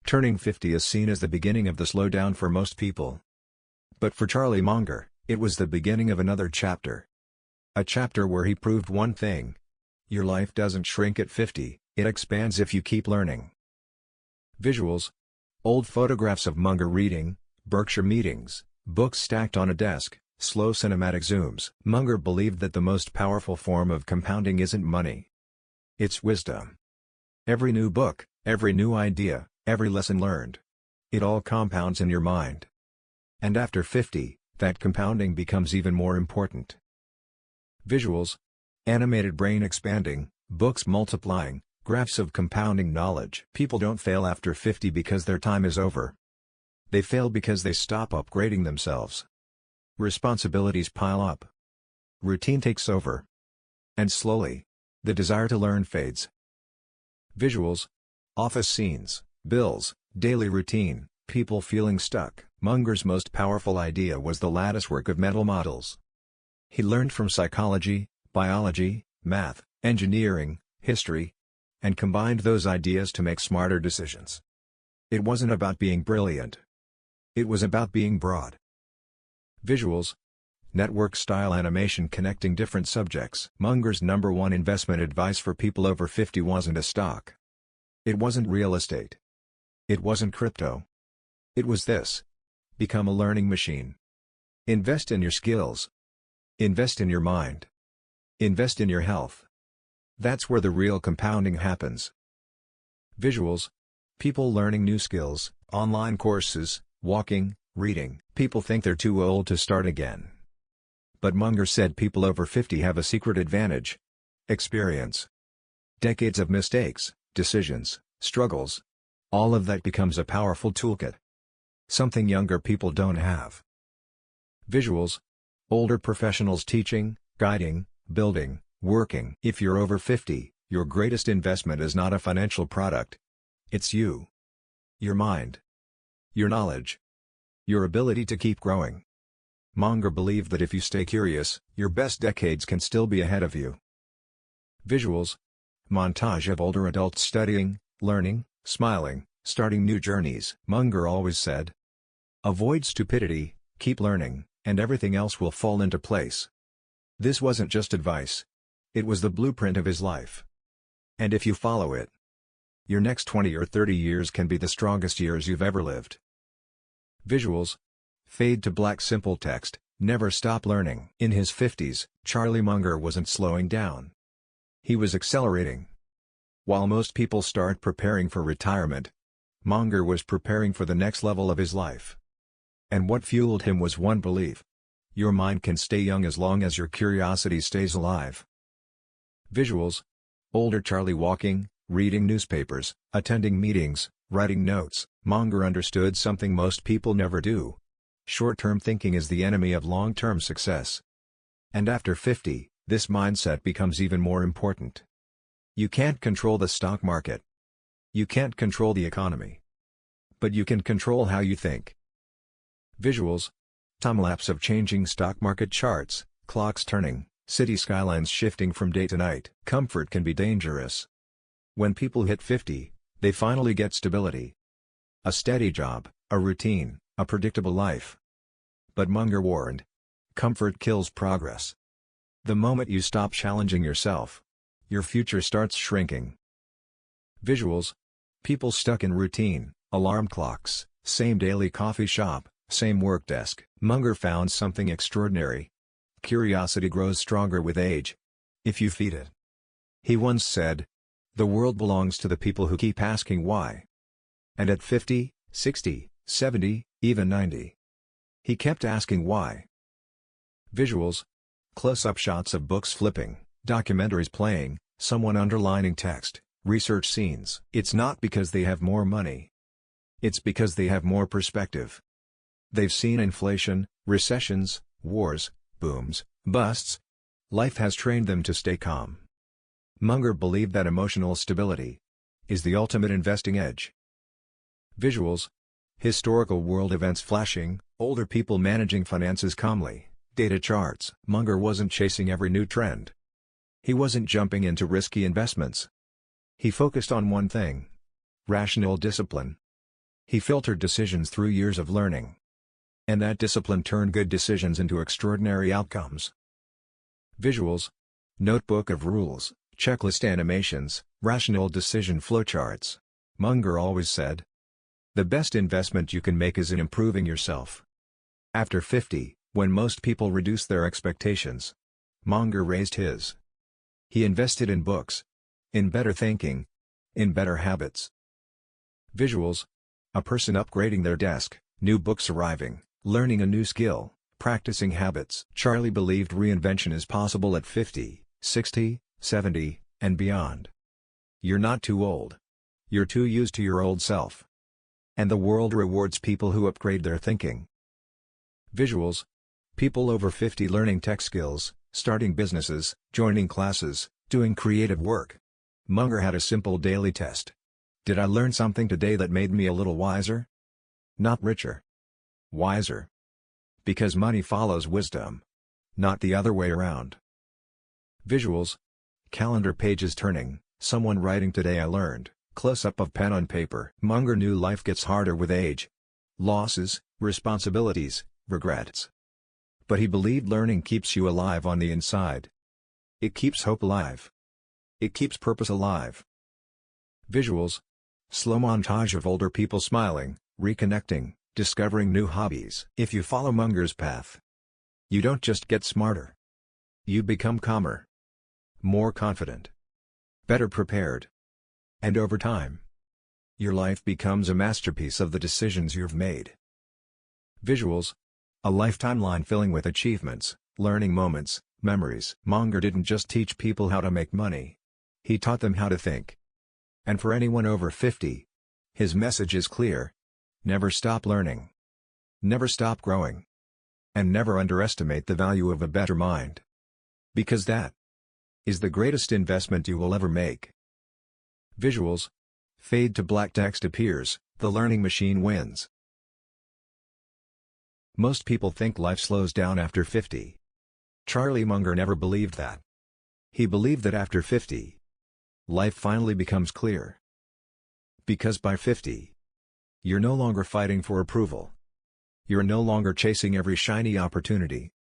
Turning 50 is seen as the beginning of the slowdown for most people. But for Charlie Munger, it was the beginning of another chapter. A chapter where he proved one thing. Your life doesn't shrink at 50, it expands if you keep learning. Visuals. Old photographs of Munger reading, Berkshire meetings, books stacked on a desk, slow cinematic zooms. Munger believed that the most powerful form of compounding isn't money. It's wisdom. Every new book, every new idea, every lesson learned. It all compounds in your mind. And after 50, that compounding becomes even more important. Visuals. Animated brain expanding, books multiplying, graphs of compounding knowledge. People don't fail after 50 because their time is over. They fail because they stop upgrading themselves. Responsibilities pile up. Routine takes over. And slowly, the desire to learn fades. Visuals. Office scenes, bills, daily routine, people feeling stuck. Munger's most powerful idea was the latticework of mental models. He learned from psychology, biology, math, engineering, history, and combined those ideas to make smarter decisions. It wasn't about being brilliant. It was about being broad. Visuals. Network-style animation connecting different subjects. Munger's #1 investment advice for people over 50 wasn't a stock. It wasn't real estate. It wasn't crypto. It was this. Become a learning machine. Invest in your skills. Invest in your mind. Invest in your health. That's where the real compounding happens. Visuals. People learning new skills, online courses, walking, reading. People think they're too old to start again. But Munger said people over 50 have a secret advantage. Experience. Decades of mistakes, decisions, struggles. All of that becomes a powerful toolkit. Something younger people don't have. Visuals. Older professionals teaching, guiding, building, working. If you're over 50, your greatest investment is not a financial product. It's you. Your mind. Your knowledge. Your ability to keep growing. Munger believed that if you stay curious, your best decades can still be ahead of you. Visuals. Montage of older adults studying, learning, smiling, starting new journeys. Munger always said, avoid stupidity, keep learning, and everything else will fall into place. This wasn't just advice. It was the blueprint of his life. And if you follow it, your next 20 or 30 years can be the strongest years you've ever lived. Visuals. Fade to black simple text, never stop learning. In his 50s, Charlie Munger wasn't slowing down. He was accelerating. While most people start preparing for retirement, Munger was preparing for the next level of his life. And what fueled him was one belief. Your mind can stay young as long as your curiosity stays alive. Visuals. Older Charlie walking, reading newspapers, attending meetings, writing notes. Munger understood something most people never do. Short-term thinking is the enemy of long-term success. And after 50, this mindset becomes even more important. You can't control the stock market. You can't control the economy. But you can control how you think. Visuals. Time-lapse of changing stock market charts, clocks turning, city skylines shifting from day to night. Comfort can be dangerous. When people hit 50, they finally get stability. A steady job, a routine, a predictable life. But Munger warned, comfort kills progress. The moment you stop challenging yourself, your future starts shrinking. Visuals. People stuck in routine, alarm clocks, same daily coffee shop, same work desk. Munger found something extraordinary. Curiosity grows stronger with age. If you feed it. He once said, the world belongs to the people who keep asking why. And at 50, 60, 70, even 90. He kept asking why. Visuals. Close-up shots of books flipping, documentaries playing, someone underlining text, research scenes. It's not because they have more money. It's because they have more perspective. They've seen inflation, recessions, wars, booms, busts. Life has trained them to stay calm. Munger believed that emotional stability is the ultimate investing edge. Visuals. Historical world events flashing, older people managing finances calmly, data charts. Munger wasn't chasing every new trend. He wasn't jumping into risky investments. He focused on one thing. Rational discipline. He filtered decisions through years of learning. And that discipline turned good decisions into extraordinary outcomes. Visuals. Notebook of rules, checklist animations, rational decision flowcharts. Munger always said, "The best investment you can make is in improving yourself." After 50, when most people reduce their expectations, Munger raised his. He invested in books, in better thinking, in better habits. Visuals. A person upgrading their desk, new books arriving, learning a new skill, practicing habits. Charlie believed reinvention is possible at 50, 60, 70, and beyond. You're not too old. You're too used to your old self. And the world rewards people who upgrade their thinking. Visuals. People over 50 learning tech skills, starting businesses, joining classes, doing creative work. Munger had a simple daily test. Did I learn something today that made me a little wiser? Not richer. Wiser. Because money follows wisdom. Not the other way around. Visuals. Calendar pages turning, someone writing "Today I learned," close-up of pen on paper. Munger knew life gets harder with age. Losses, responsibilities, regrets. But he believed learning keeps you alive on the inside. It keeps hope alive. It keeps purpose alive. Visuals. Slow montage of older people smiling, reconnecting, discovering new hobbies. If you follow Munger's path, you don't just get smarter. You become calmer, more confident, better prepared. And over time, your life becomes a masterpiece of the decisions you've made. Visuals. A life timeline filling with achievements, learning moments, memories. Munger didn't just teach people how to make money. He taught them how to think. And for anyone over 50, his message is clear. Never stop learning. Never stop growing. And never underestimate the value of a better mind. Because that is the greatest investment you will ever make. Visuals. Fade to black, text appears, the learning machine wins. Most people think life slows down after 50. Charlie Munger never believed that. He believed that after 50, life finally becomes clear. Because by 50, you're no longer fighting for approval. You're no longer chasing every shiny opportunity.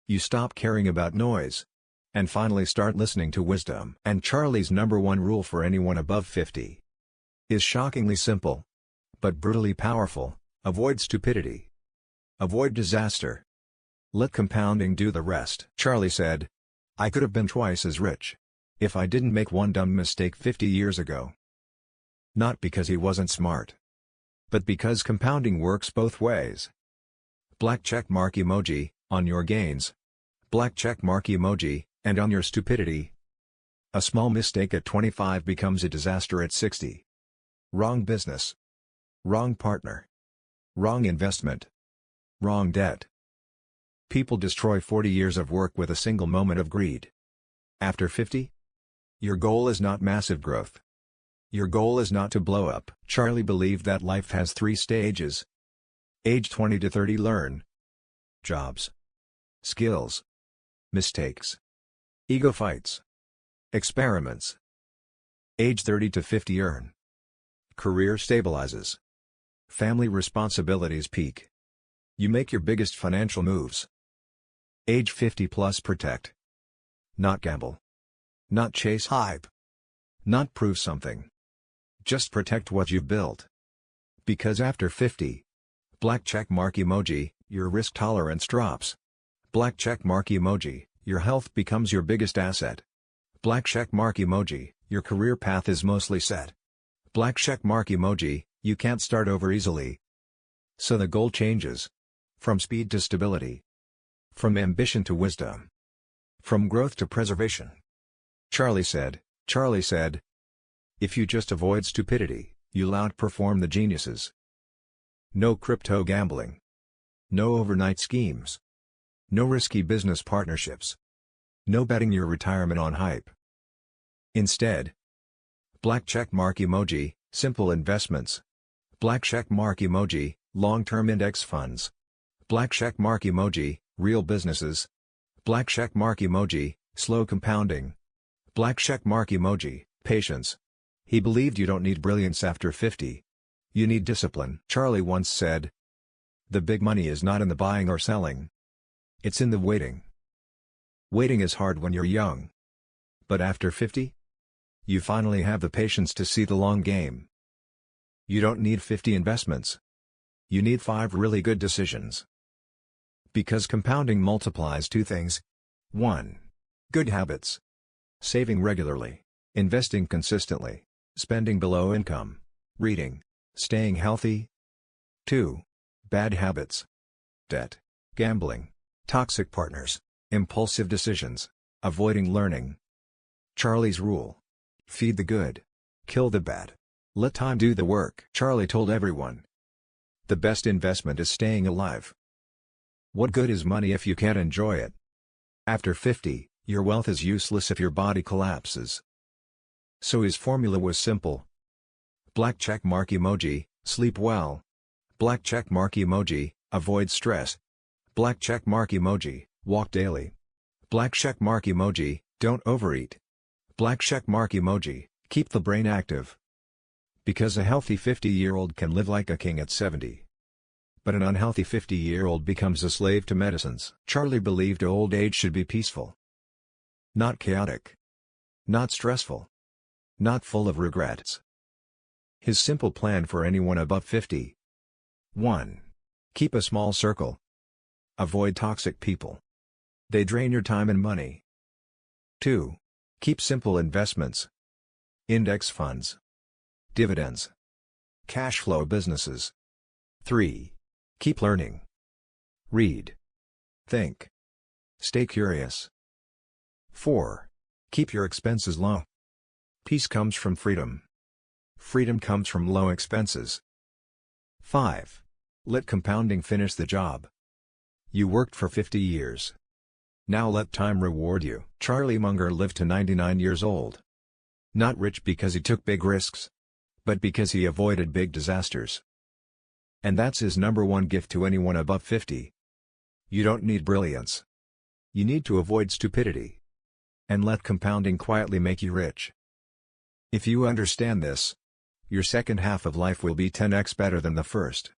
You stop caring about noise, and finally start listening to wisdom. And Charlie's #1 rule for anyone above 50 is shockingly simple, but brutally powerful: avoid stupidity. Avoid disaster. Let compounding do the rest. Charlie said, "I could have been twice as rich if I didn't make one dumb mistake 50 years ago." Not because he wasn't smart, but because compounding works both ways. Black check mark emoji, on your gains. Black check mark emoji, and on your stupidity. A small mistake at 25 becomes a disaster at 60. Wrong business. Wrong partner. Wrong investment. Wrong debt. People destroy 40 years of work with a single moment of greed. After 50? Your goal is not massive growth. Your goal is not to blow up. Charlie believed that life has 3 stages. Age 20 to 30 learn. Jobs. Skills. Mistakes. Ego fights. Experiments. Age 30 to 50 earn. Career stabilizes. Family responsibilities peak. You make your biggest financial moves. Age 50 plus protect. Not gamble. Not chase hype. Not prove something. Just protect what you've built. Because after 50, black check mark emoji, your risk tolerance drops. Black check mark emoji, your health becomes your biggest asset. Black check mark emoji, your career path is mostly set. Black check mark emoji, you can't start over easily. So the goal changes. From speed to stability. From ambition to wisdom. From growth to preservation. Charlie said, if you just avoid stupidity, you'll outperform the geniuses. No crypto gambling. No overnight schemes. No risky business partnerships. No betting your retirement on hype. Instead, black check mark emoji, simple investments. Black check mark emoji, long-term index funds. Black check mark emoji, real businesses. Black check mark emoji, slow compounding. Black check mark emoji, patience. He believed you don't need brilliance after 50. You need discipline. Charlie once said, "The big money is not in the buying or selling. It's in the waiting." Waiting is hard when you're young. But after 50? You finally have the patience to see the long game. You don't need 50 investments. You need 5 really good decisions. Because compounding multiplies 2 things. 1. Good habits. Saving regularly. Investing consistently. Spending below income. Reading. Staying healthy. 2. Bad habits. Debt. Gambling. Toxic partners. Impulsive decisions. Avoiding learning. Charlie's rule. Feed the good. Kill the bad. Let time do the work. Charlie told everyone, the best investment is staying alive. What good is money if you can't enjoy it? After 50, your wealth is useless if your body collapses. So his formula was simple. Black check mark emoji, sleep well. Black check mark emoji, avoid stress. Black check mark emoji, walk daily. Black check mark emoji, don't overeat. Black check mark emoji, keep the brain active. Because a healthy 50-year-old can live like a king at 70. But an unhealthy 50-year-old becomes a slave to medicines. Charlie believed old age should be peaceful. Not chaotic. Not stressful. Not full of regrets. His simple plan for anyone above 50. 1. Keep a small circle. Avoid toxic people. They drain your time and money. 2. Keep simple investments. Index funds. Dividends. Cash flow businesses. 3. Keep learning. Read. Think. Stay curious. 4. Keep your expenses low. Peace comes from freedom. Freedom comes from low expenses. 5. Let compounding finish the job. You worked for 50 years. Now let time reward you. Charlie Munger lived to 99 years old. Not rich because he took big risks, but because he avoided big disasters. And that's his #1 gift to anyone above 50. You don't need brilliance. You need to avoid stupidity. And let compounding quietly make you rich. If you understand this, your second half of life will be 10x better than the first.